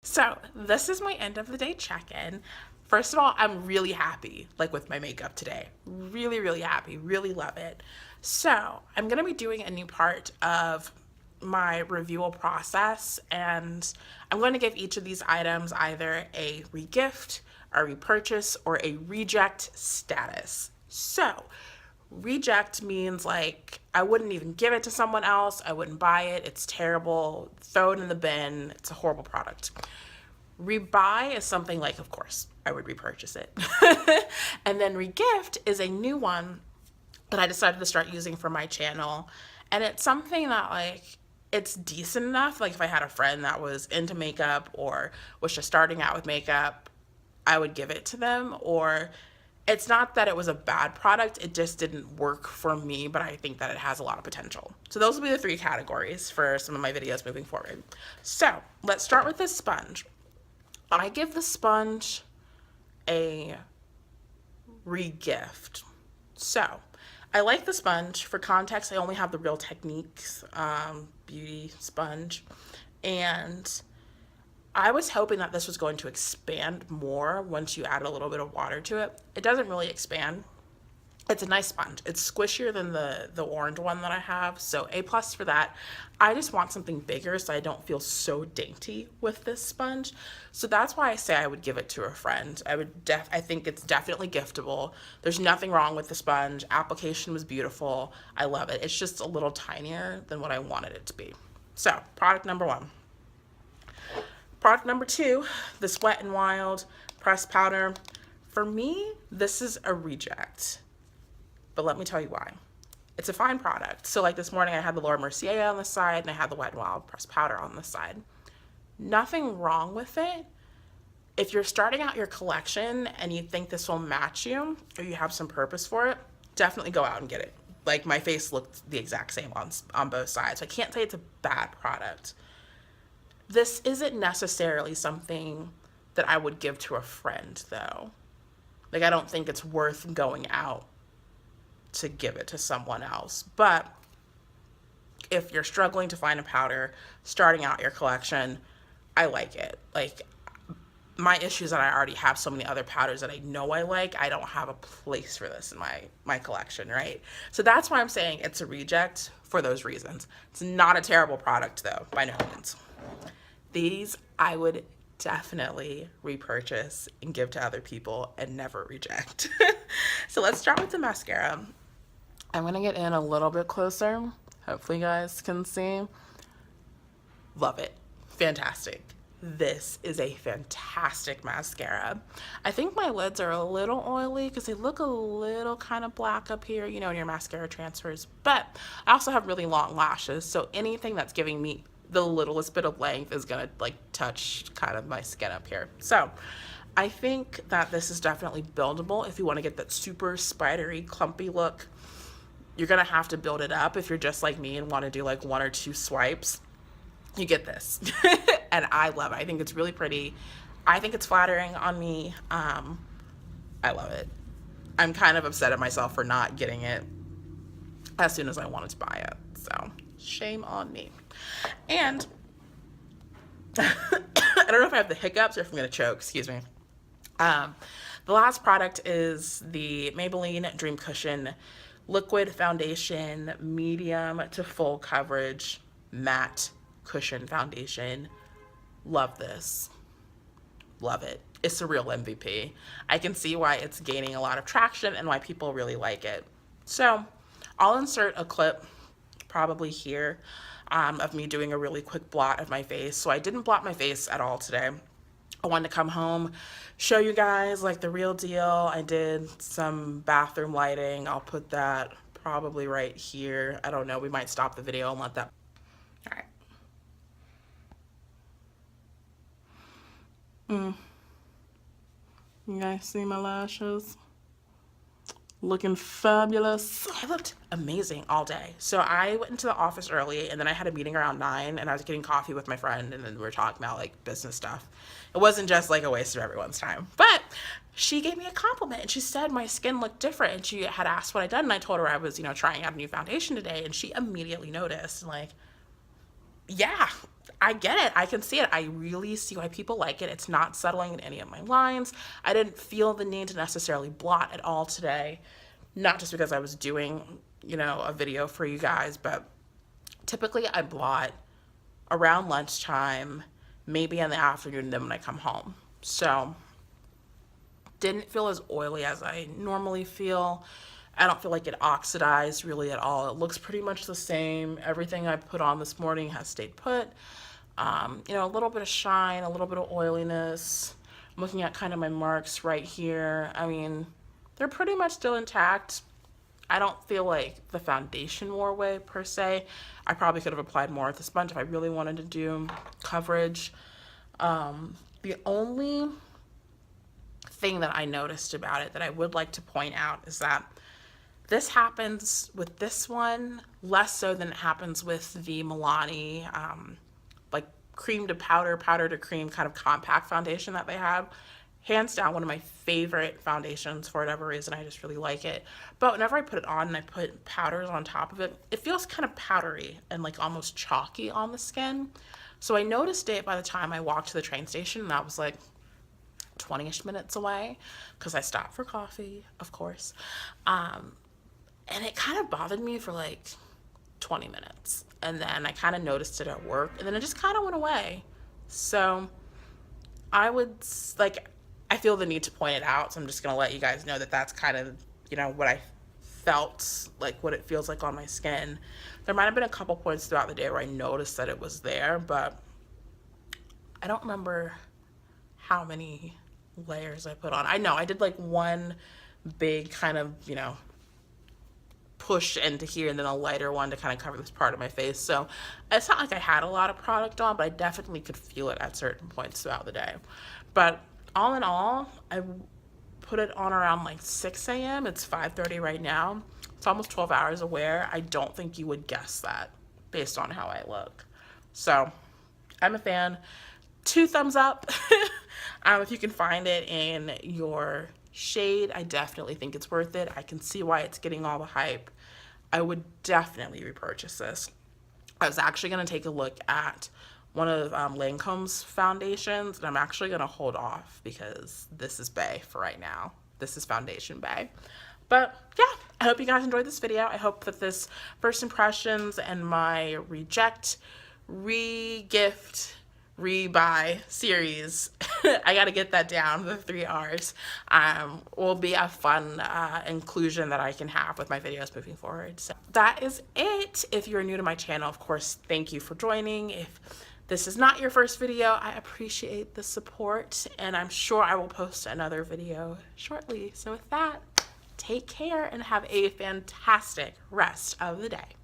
So this is my end of the day check-in. First of all, I'm really happy, like with my makeup today. Really, really happy. Really love it. So I'm gonna be doing a new part of my reviewal process, and I'm going to give each of these items either a regift, a repurchase, or a reject status. So reject means like I wouldn't even give it to someone else. I wouldn't buy it. It's terrible. Throw it in the bin. It's a horrible product. Rebuy is something like, of course, I would repurchase it. And then regift is a new one that I decided to start using for my channel. And it's something that like it's decent enough. Like if I had a friend that was into makeup or was just starting out with makeup, I would give it to them. Or it's not that it was a bad product, it just didn't work for me, but I think that it has a lot of potential. So those will be the three categories for some of my videos moving forward. So let's start with this sponge. I give the sponge a regift. So I like the sponge. For context, I only have the Real Techniques beauty sponge, and I was hoping that this was going to expand more once you add a little bit of water to it. It doesn't really expand. It's a nice sponge. It's squishier than the orange one that I have, so A+ for that. I just want something bigger so I don't feel so dainty with this sponge. So that's why I say I would give it to a friend. I think it's definitely giftable. There's nothing wrong with the sponge. Application was beautiful. I love it. It's just a little tinier than what I wanted it to be. So, product number one. Product number two, this Wet n Wild pressed powder. For me, this is a reject. But let me tell you why. It's a fine product. So like this morning I had the Laura Mercier on the side and I had the Wet n Wild pressed powder on the side. Nothing wrong with it. If you're starting out your collection and you think this will match you or you have some purpose for it, definitely go out and get it. Like my face looked the exact same on both sides. So I can't say it's a bad product. This isn't necessarily something that I would give to a friend though. Like I don't think it's worth going out to give it to someone else. But if you're struggling to find a powder, starting out your collection, I like it. Like my issue is that I already have so many other powders that I know I like. I don't have a place for this in my collection, right? So that's why I'm saying it's a reject for those reasons. It's not a terrible product though, by no means. These I would definitely repurchase and give to other people and never reject. So let's start with the mascara. I'm gonna get in a little bit closer. Hopefully you guys can see. Love it. Fantastic. This is a fantastic mascara. I think my lids are a little oily because they look a little kind of black up here, you know, when your mascara transfers. But I also have really long lashes, so anything that's giving me the littlest bit of length is gonna like touch kind of my skin up here. So I think that this is definitely buildable if you want to get that super spidery, clumpy look. You're gonna have to build it up. If you're just like me and want to do like one or two swipes, you get this. And I love it. I think it's really pretty. I think it's flattering on me. I love it. I'm kind of upset at myself for not getting it as soon as I wanted to buy it. So shame on me. And I don't know if I have the hiccups or if I'm gonna choke, excuse me. The last product is the Maybelline Dream Cushion Liquid Foundation Medium to Full Coverage Matte Cushion Foundation. Love this. Love it. It's a real MVP. I can see why it's gaining a lot of traction and why people really like it. So I'll insert a clip probably here of me doing a really quick blot of my face. So I didn't blot my face at all today. I wanted to come home, show you guys like the real deal. I did some bathroom lighting. I'll put that probably right here. I don't know. We might stop the video and let that. All right. You guys see my lashes? Looking fabulous. I looked amazing all day. So I went into the office early and then I had a meeting around 9 and I was getting coffee with my friend and then we were talking about like business stuff. It wasn't just like a waste of everyone's time. But she gave me a compliment and she said my skin looked different and she had asked what I'd done and I told her I was, trying out a new foundation today and she immediately noticed like, yeah, I get it. I can see it. I really see why people like it. It's not settling in any of my lines. I didn't feel the need to necessarily blot at all today. Not just because I was doing, a video for you guys, but typically I blot around lunchtime, maybe in the afternoon, then when I come home. So didn't feel as oily as I normally feel. I don't feel like it oxidized really at all. It looks pretty much the same. Everything I put on this morning has stayed put. A little bit of shine, a little bit of oiliness. I'm looking at kind of my marks right here. I mean, they're pretty much still intact. I don't feel like the foundation wore away per se. I probably could have applied more with the sponge if I really wanted to do coverage. The only thing that I noticed about it that I would like to point out is that this happens with this one less so than it happens with the Milani like cream to powder, powder to cream kind of compact foundation that they have. Hands down, one of my favorite foundations for whatever reason. I just really like it. But whenever I put it on and I put powders on top of it, it feels kind of powdery and like almost chalky on the skin. So I noticed it by the time I walked to the train station, and that was like 20-ish minutes away because I stopped for coffee, of course. And it kind of bothered me for like 20 minutes. And then I kind of noticed it at work, and then it just kind of went away. So I feel the need to point it out. So I'm just going to let you guys know that that's kind of, what I felt like, what it feels like on my skin. There might have been a couple points throughout the day where I noticed that it was there, but I don't remember how many layers I put on. I know I did like one big kind of, push into here and then a lighter one to kind of cover this part of my face. So it's not like I had a lot of product on, but I definitely could feel it at certain points throughout the day. But all in all, I put it on around like 6 a.m. It's 5:30 right now. It's almost 12 hours of wear. I don't think you would guess that based on how I look. So I'm a fan. 2 thumbs up. If you can find it in your shade, I definitely think it's worth it. I can see why it's getting all the hype. I would definitely repurchase this. I was actually going to take a look at one of Lancome's foundations, and I'm actually going to hold off because this is bae for right now. This is foundation bae. But yeah, I hope you guys enjoyed this video. I hope that this first impressions and my reject, re-gift, rebuy series, I gotta get that down, the 3 R's, will be a fun inclusion that I can have with my videos moving forward. So that is it. If you're new to my channel, of course, thank you for joining. If this is not your first video, I appreciate the support, and I'm sure I will post another video shortly. So with that, take care and have a fantastic rest of the day.